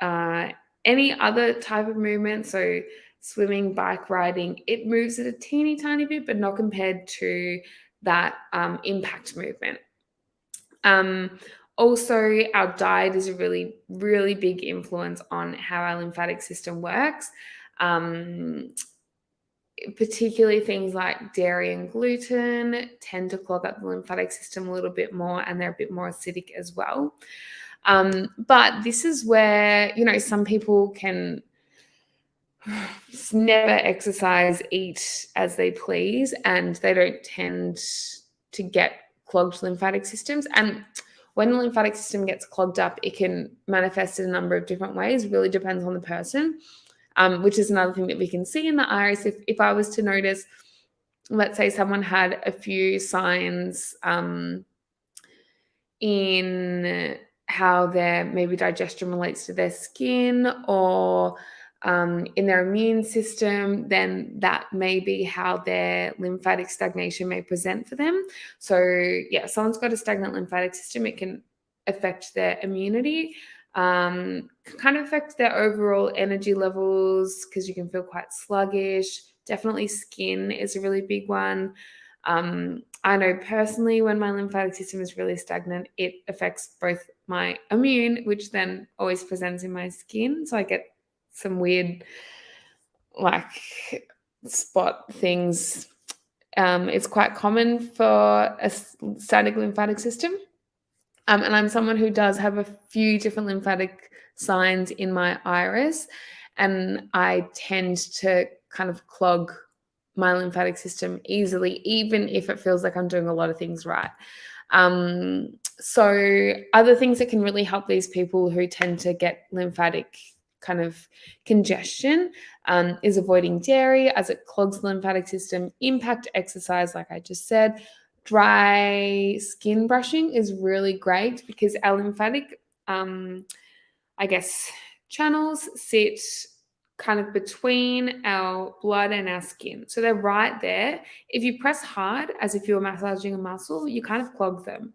any other type of movement. So swimming, bike riding, it moves it a teeny tiny bit, but not compared to that impact movement. Also, our diet is a really, really big influence on how our lymphatic system works. Particularly things like dairy and gluten tend to clog up the lymphatic system a little bit more, and they're a bit more acidic as well. But this is where, some people can never exercise, eat as they please, and they don't tend to get clogged lymphatic systems. And when the lymphatic system gets clogged up, it can manifest in a number of different ways. It really depends on the person, which is another thing that we can see in the iris. If I was to notice, let's say someone had a few signs in how their maybe digestion relates to their skin or in their immune system, then that may be how their lymphatic stagnation may present for them. So yeah, someone's got a stagnant lymphatic system, it can affect their immunity. Kind of affects their overall energy levels because you can feel quite sluggish. Definitely skin is a really big one. I know personally when my lymphatic system is really stagnant, it affects both my immune, which then always presents in my skin. So I get some weird like spot things. It's quite common for a static lymphatic system. And I'm someone who does have a few different lymphatic signs in my iris, and I tend to kind of clog my lymphatic system easily, even if it feels like I'm doing a lot of things right. So other things that can really help these people who tend to get lymphatic kind of congestion is avoiding dairy as it clogs the lymphatic system, impact exercise, like I just said. Dry skin brushing is really great because our lymphatic, channels sit kind of between our blood and our skin. So they're right there. If you press hard, as if you were massaging a muscle, you kind of clog them.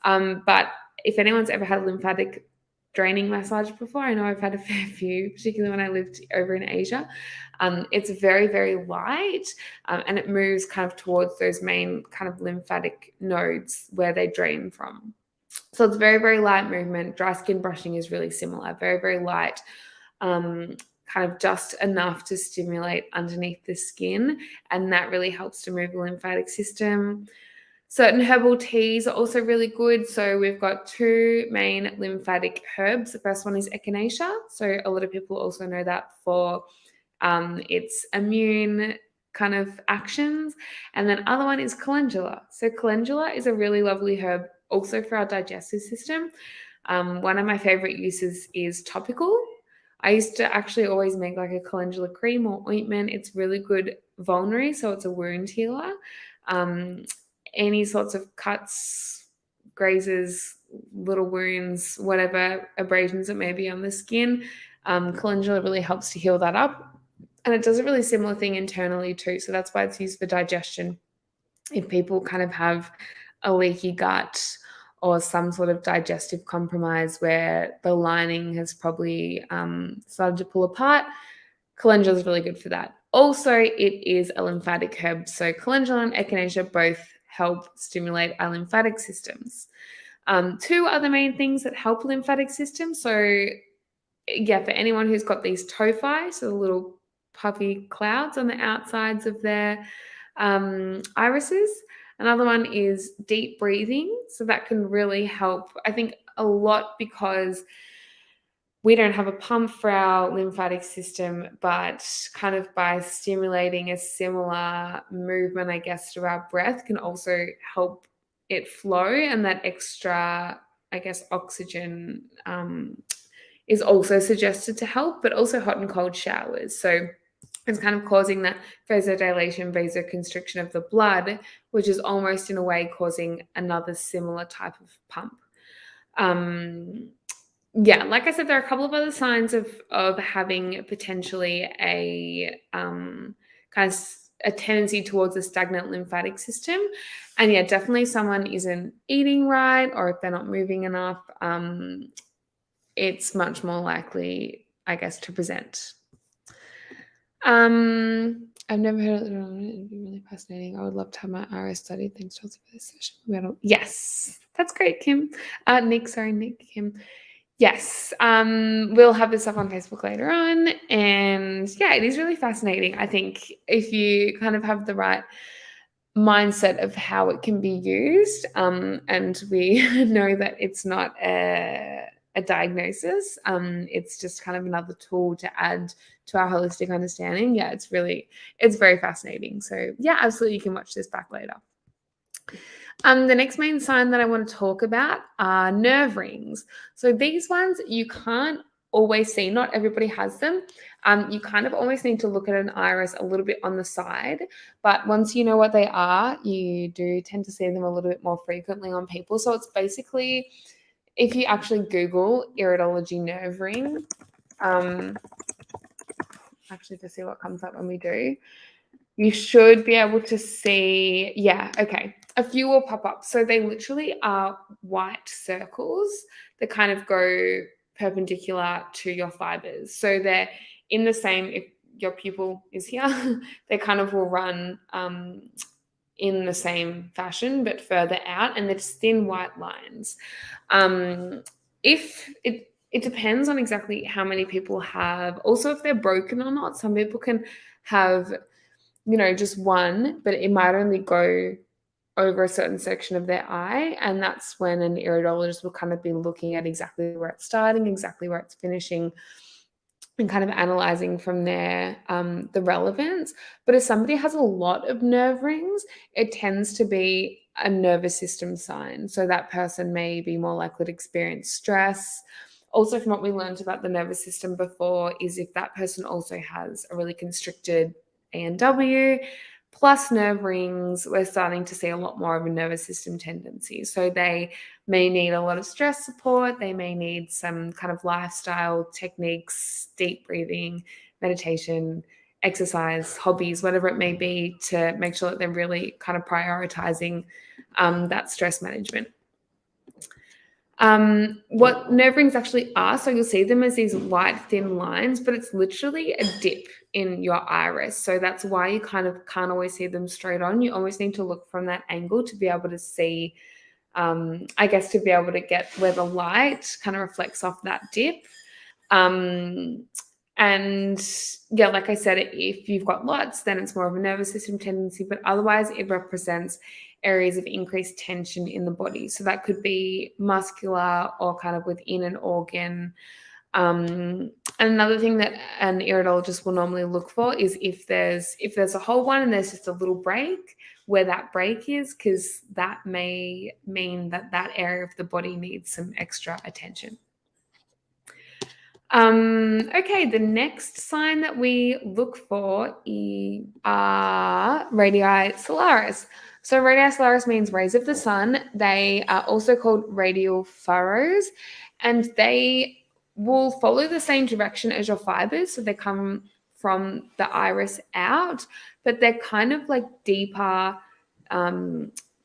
But if anyone's ever had a lymphatic draining massage before, I know I've had a fair few, particularly when I lived over in Asia. It's very, very light, and it moves kind of towards those main kind of lymphatic nodes where they drain from. So it's very, very light movement. Dry skin brushing is really similar, very, very light, kind of just enough to stimulate underneath the skin, and that really helps to move the lymphatic system. Certain herbal teas are also really good. So we've got two main lymphatic herbs. The first one is echinacea. So a lot of people also know that for its immune kind of actions. And then other one is calendula. So calendula is a really lovely herb also for our digestive system. One of my favorite uses is topical. I used to actually always make like a calendula cream or ointment. It's really good vulnerary, so it's a wound healer. Any sorts of cuts, grazes, little wounds, whatever abrasions it may be on the skin, calendula really helps to heal that up. And it does a really similar thing internally too. So that's why it's used for digestion. If people kind of have a leaky gut or some sort of digestive compromise where the lining has probably started to pull apart, calendula is really good for that. Also, it is a lymphatic herb. So calendula and echinacea both help stimulate our lymphatic systems. Two other main things that help lymphatic system. So yeah, for anyone who's got these tophi, so the little puffy clouds on the outsides of their irises. Another one is deep breathing. So that can really help, I think, a lot because we don't have a pump for our lymphatic system, but kind of by stimulating a similar movement, I guess, through our breath can also help it flow. And that extra, I guess, oxygen is also suggested to help, but also hot and cold showers. So it's kind of causing that vasodilation, vasoconstriction of the blood, which is almost in a way causing another similar type of pump. Yeah, like I said, there are a couple of other signs of having potentially a kind of a tendency towards a stagnant lymphatic system. And yeah, definitely someone isn't eating right, or if they're not moving enough, it's much more likely, I guess, to present. I've never heard of it. It'd be really fascinating. I would love to have my iris studied. Thanks, Chelsea, for this session. Yes, that's great, Kim. Nick, Kim. Yes, we'll have this up on Facebook later on. And yeah, it is really fascinating. I think if you kind of have the right mindset of how it can be used, and we know that it's not a diagnosis, it's just kind of another tool to add to our holistic understanding. Yeah, it's very fascinating. So yeah, absolutely, you can watch this back later. The next main sign that I want to talk about are nerve rings. So these ones you can't always see. Not everybody has them. You kind of always need to look at an iris a little bit on the side. But once you know what they are, you do tend to see them a little bit more frequently on people. So it's basically, if you actually Google iridology nerve ring, actually to see what comes up when we do, you should be able to see, a few will pop up. So they literally are white circles that kind of go perpendicular to your fibers. So they're in the same, if your pupil is here, they kind of will run in the same fashion, but further out, and they're just thin white lines. If it depends on exactly how many people have, also if they're broken or not. Some people can have, just one, but it might only go over a certain section of their eye, and that's when an iridologist will kind of be looking at exactly where it's starting, exactly where it's finishing, and kind of analyzing from there the relevance. But if somebody has a lot of nerve rings, it tends to be a nervous system sign. So that person may be more likely to experience stress. Also, from what we learned about the nervous system before, is if that person also has a really constricted ANW plus nerve rings, we're starting to see a lot more of a nervous system tendency. So they may need a lot of stress support. They may need some kind of lifestyle techniques, deep breathing, meditation, exercise, hobbies, whatever it may be, to make sure that they're really kind of prioritizing that stress management. What nerve rings actually are, so you'll see them as these white thin lines, but it's literally a dip in your iris. So that's why you kind of can't always see them straight on. You always need to look from that angle to be able to see, to be able to get where the light kind of reflects off that dip. And yeah, like I said, if you've got lots, then it's more of a nervous system tendency, but otherwise it represents areas of increased tension in the body. So that could be muscular or kind of within an organ. And another thing that an iridologist will normally look for is if there's a whole one and there's just a little break, where that break is, because that may mean that area of the body needs some extra attention. Okay, the next sign that we look for are radii solaris. So radii solaris means rays of the sun. They are also called radial furrows, and they will follow the same direction as your fibers. So they come from the iris out, but they're kind of like deeper,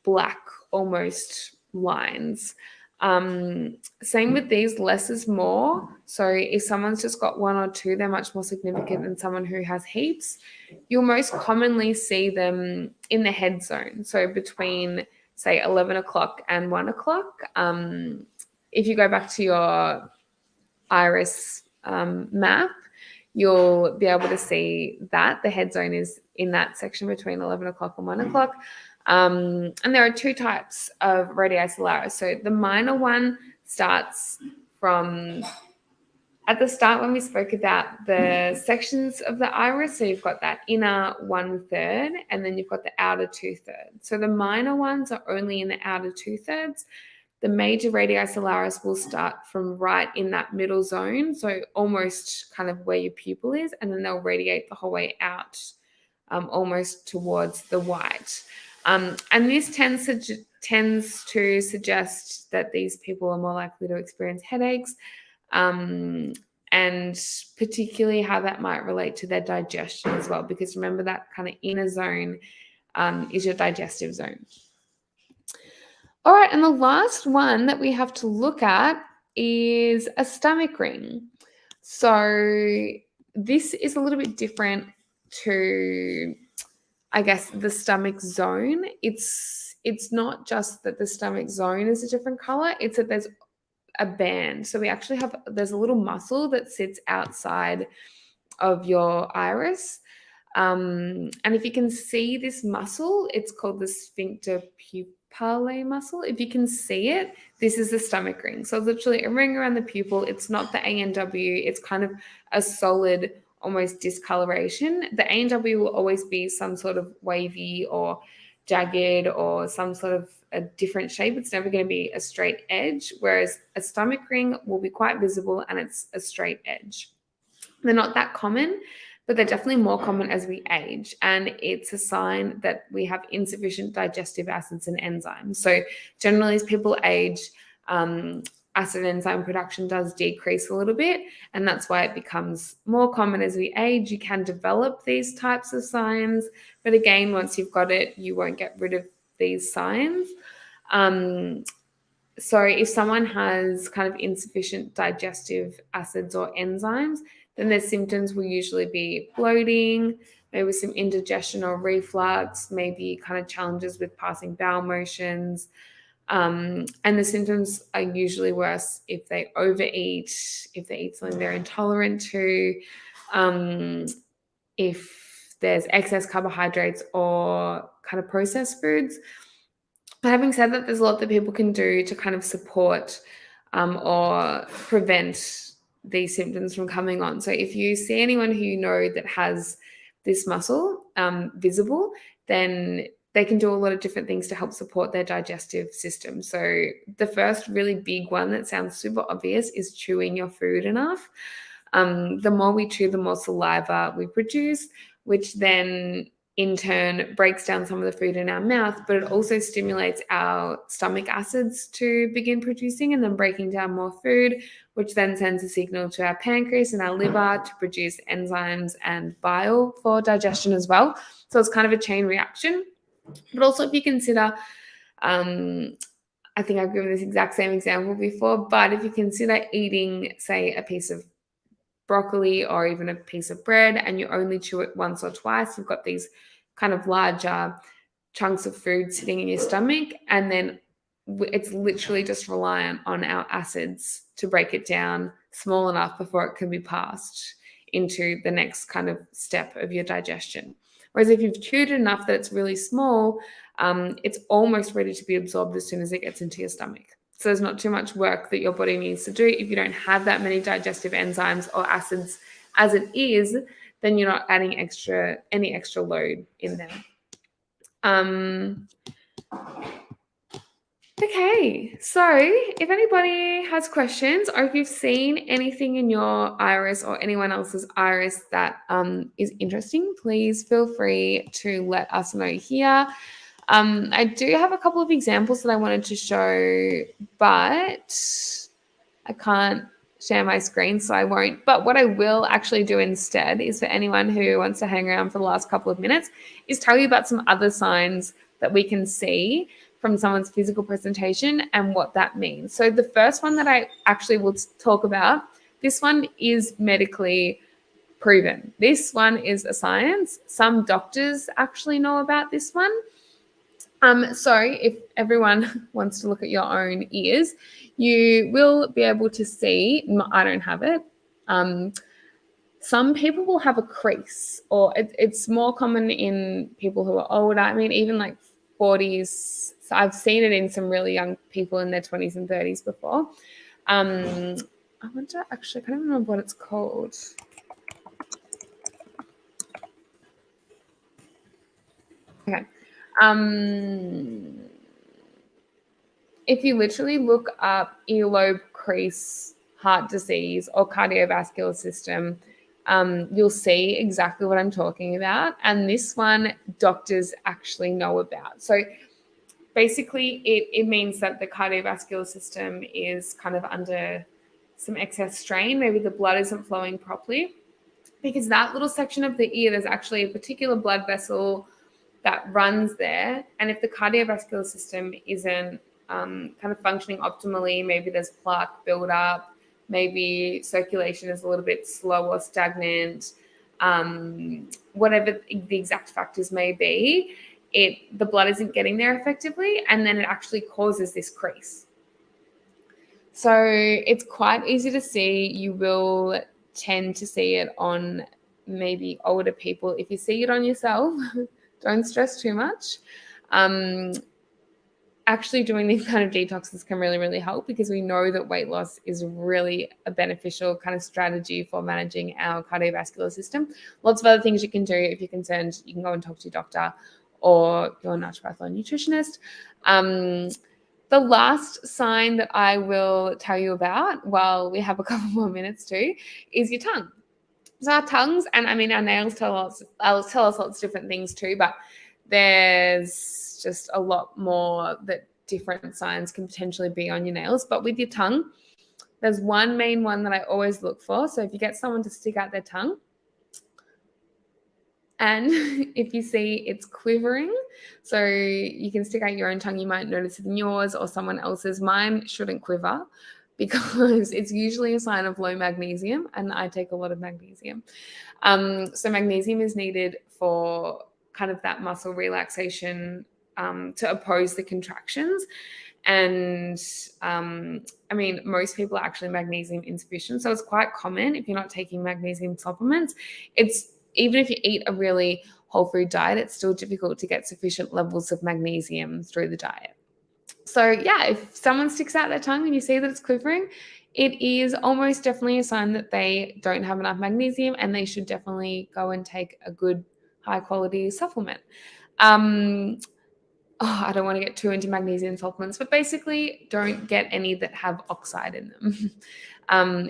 black almost lines. Same with these, less is more. So if someone's just got one or two, they're much more significant than someone who has heaps. You'll most commonly see them in the head zone. So between, say, 11 o'clock and 1 o'clock. If you go back to your iris map, you'll be able to see that the head zone is in that section between 11 o'clock and 1 o'clock. And there are two types of radii solaris. So the minor one starts from at the start when we spoke about the sections of the iris. So you've got that inner 1/3 and then you've got the outer 2/3. So the minor ones are only in the outer 2/3. The major radii solaris will start from right in that middle zone, so almost kind of where your pupil is, and then they'll radiate the whole way out, almost towards the white. And this tends to suggest that these people are more likely to experience headaches, and particularly how that might relate to their digestion as well, because remember that kind of inner zone is your digestive zone. All right, and the last one that we have to look at is a stomach ring. So this is a little bit different to, I guess, the stomach zone. It's not just that the stomach zone is a different color, it's that there's a band. So we actually there's a little muscle that sits outside of your iris. And if you can see this muscle, it's called the sphincter pupillae muscle. If you can see it, this is the stomach ring. So it's literally a ring around the pupil. It's not the ANW. It's kind of a solid, almost discoloration. The ANW will always be some sort of wavy or jagged or some sort of a different shape. It's never going to be a straight edge, whereas a stomach ring will be quite visible and it's a straight edge. They're not that common, but they're definitely more common as we age. And it's a sign that we have insufficient digestive acids and enzymes. So generally as people age, acid enzyme production does decrease a little bit, and that's why it becomes more common as we age. You can develop these types of signs, but again, once you've got it, you won't get rid of these signs. So if someone has kind of insufficient digestive acids or enzymes, then their symptoms will usually be bloating, maybe some indigestion or reflux, maybe kind of challenges with passing bowel motions. And the symptoms are usually worse if they overeat, if they eat something they're intolerant to, if there's excess carbohydrates or kind of processed foods. But having said that, there's a lot that people can do to kind of support or prevent these symptoms from coming on. So if you see anyone who you know that has this muscle visible, then they can do a lot of different things to help support their digestive system. So the first really big one that sounds super obvious is chewing your food enough. The more we chew, the more saliva we produce, which then in turn breaks down some of the food in our mouth, but it also stimulates our stomach acids to begin producing and then breaking down more food, which then sends a signal to our pancreas and our liver to produce enzymes and bile for digestion as well. So it's kind of a chain reaction. But also if you consider, I think I've given this exact same example before, but if you consider eating, say, a piece of broccoli or even a piece of bread and you only chew it once or twice, you've got these kind of larger chunks of food sitting in your stomach, and then it's literally just reliant on our acids to break it down small enough before it can be passed into the next kind of step of your digestion. Whereas if you've chewed it enough that it's really small, it's almost ready to be absorbed as soon as it gets into your stomach. So there's not too much work that your body needs to do. If you don't have that many digestive enzymes or acids as it is, then you're not adding any extra load in there. Okay, so if anybody has questions or if you've seen anything in your iris or anyone else's iris that is interesting, please feel free to let us know here. I do have a couple of examples that I wanted to show, but I can't share my screen, so I won't. But what I will actually do instead is for anyone who wants to hang around for the last couple of minutes is tell you about some other signs that we can see from someone's physical presentation and what that means. So the first one that I actually will talk about, this one is medically proven. This one is a science. Some doctors actually know about this one. So if everyone wants to look at your own ears, you will be able to see, I don't have it. Some people will have a crease, or it's more common in people who are older. I mean, even like 40s. So I've seen it in some really young people in their 20s and 30s before. I wonder, actually, I can't remember what it's called. Okay. If you literally look up earlobe crease, heart disease, or cardiovascular system, you'll see exactly what I'm talking about. And this one doctors actually know about. So basically it means that the cardiovascular system is kind of under some excess strain. Maybe the blood isn't flowing properly, because that little section of the ear, there's actually a particular blood vessel that runs there. And if the cardiovascular system isn't kind of functioning optimally, maybe there's plaque buildup, maybe circulation is a little bit slow or stagnant, whatever the exact factors may be, the blood isn't getting there effectively, and then it actually causes this crease. So it's quite easy to see. You will tend to see it on maybe older people. If you see it on yourself, don't stress too much. Actually doing these kind of detoxes can really, really help, because we know that weight loss is really a beneficial kind of strategy for managing our cardiovascular system. Lots of other things you can do. If you're concerned, you can go and talk to your doctor or your naturopath or nutritionist. The last sign that I will tell you about, while we have a couple more minutes too, is your tongue. So our tongues, and I mean our nails tell us lots of different things too, but there's just a lot more that different signs can potentially be on your nails. But with your tongue, there's one main one that I always look for. So if you get someone to stick out their tongue, And if you see it's quivering, so you can stick out your own tongue, you might notice it in yours or someone else's. Mine shouldn't quiver because it's usually a sign of low magnesium, and I take a lot of magnesium. So magnesium is needed for kind of that muscle relaxation, to oppose the contractions. And I mean, most people are actually magnesium insufficient. So it's quite common if you're not taking magnesium supplements. It's even if you eat a really whole food diet, it's still difficult to get sufficient levels of magnesium through the diet. So yeah, if someone sticks out their tongue and you see that it's quivering, it is almost definitely a sign that they don't have enough magnesium, and they should definitely go and take a good high quality supplement. I don't want to get too into magnesium supplements, but basically don't get any that have oxide in them.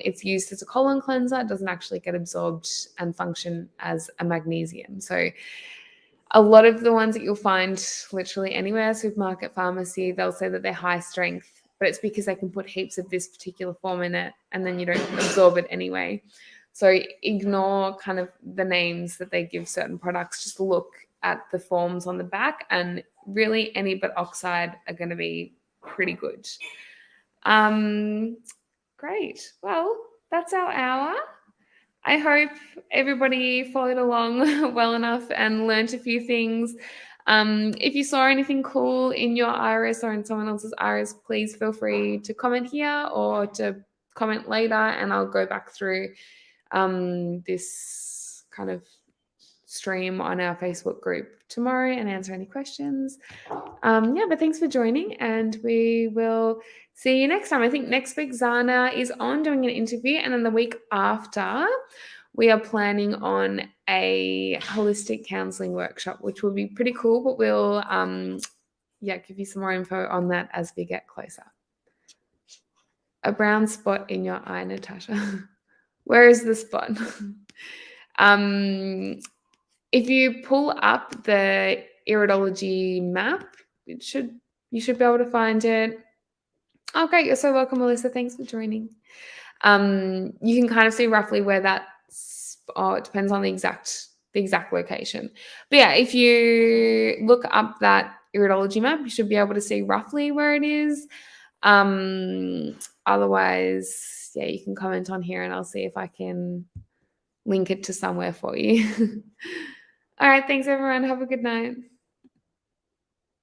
It's used as a colon cleanser. It doesn't actually get absorbed and function as a magnesium. So a lot of the ones that you'll find literally anywhere, supermarket, pharmacy, they'll say that they're high strength, but it's because they can put heaps of this particular form in it and then you don't absorb it anyway. So ignore kind of the names that they give certain products. Just look at the forms on the back, and really any but oxide are going to be pretty good. Great. Well, that's our hour. I hope everybody followed along well enough and learned a few things. If you saw anything cool in your iris or in someone else's iris, please feel free to comment here or to comment later, and I'll go back through this kind of stream on our Facebook group tomorrow and answer any questions. But thanks for joining, and we will see you next time. I think next week Zana is on doing an interview, and then the week after we are planning on a holistic counseling workshop, which will be pretty cool, but we'll give you some more info on that as we get closer. A brown spot in your eye, Natasha. Where is the spot? If you pull up the iridology map, you should be able to find it. Oh, great. You're so welcome, Melissa. Thanks for joining. You can kind of see roughly where it depends on the exact location. But yeah, if you look up that iridology map, you should be able to see roughly where it is. Otherwise, yeah, you can comment on here and I'll see if I can link it to somewhere for you. All right. Thanks, everyone. Have a good night.